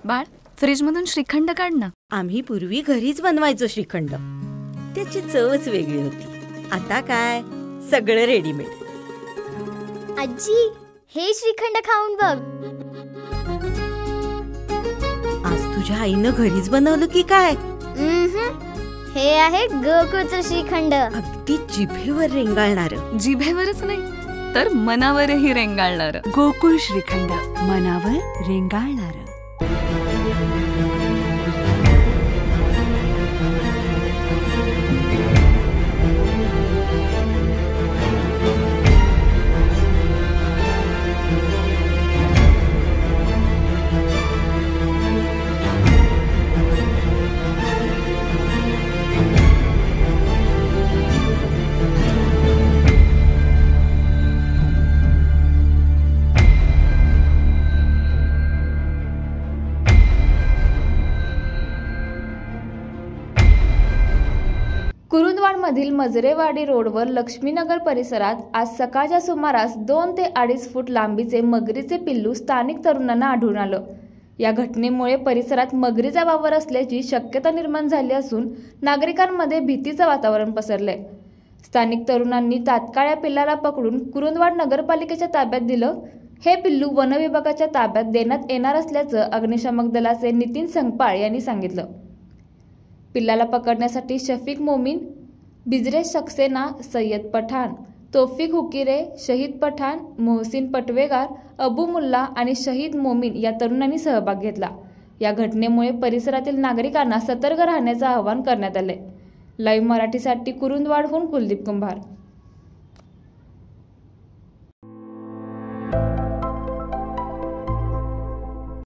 बाळ, फ्रीजमधून श्रीखंड काढ ना. आम्ही पूर्वी घरीच बनवायचो श्रीखंड. त्याची चवच वेगळी होती. आता काय सगळं रेडीमेड. आजी, हे श्रीखंड खाऊन बघ. आज तुझ्या आईनं घरीच बनवलं की काय? हे आहे गोकुळचं श्रीखंड. अगदी जिभेवर रेंगाळणार. जिभेवरच नाही तर मनावरही रेंगाळणार. गोकुळ श्रीखंड, मनावर रेंगाळणार. कुरुंदवाडमधील मजरेवाडी रोडवर लक्ष्मीनगर परिसरात आज सकाळच्या सुमारास 2 ते 2.5 फूट लांबीचे मगरीचे पिल्लू स्थानिक तरुणांना आढळून आलं. या घटनेमुळे परिसरात मगरीचा वावर असल्याची शक्यता निर्माण झाली असून नागरिकांमध्ये भीतीचं वातावरण पसरलंय. स्थानिक तरुणांनी तात्काळ या पिल्लाला पकडून कुरुंदवाड नगरपालिकेच्या ताब्यात दिलं. हे पिल्लू वनविभागाच्या ताब्यात देण्यात येणार असल्याचं अग्निशामक दलाचे नितीन संगपाळ यांनी सांगितलं. पिल्लाला पकडण्यासाठी शफीक मोमीन, बिजरेश सक्सेना, सय्यद पठाण, तौफिक हुकिरे, शहीद पठाण, मोहसिन पटवेगार, अबू मुल्ला आणि शहीद मोमीन या तरुणांनी सहभाग घेतला. या घटनेमुळे परिसरातील नागरिकांना सतर्क राहण्याचं आवाहन करण्यात आले. लाईव्ह मराठीसाठी कुरुंदवाडहून कुलदीप कुंभार.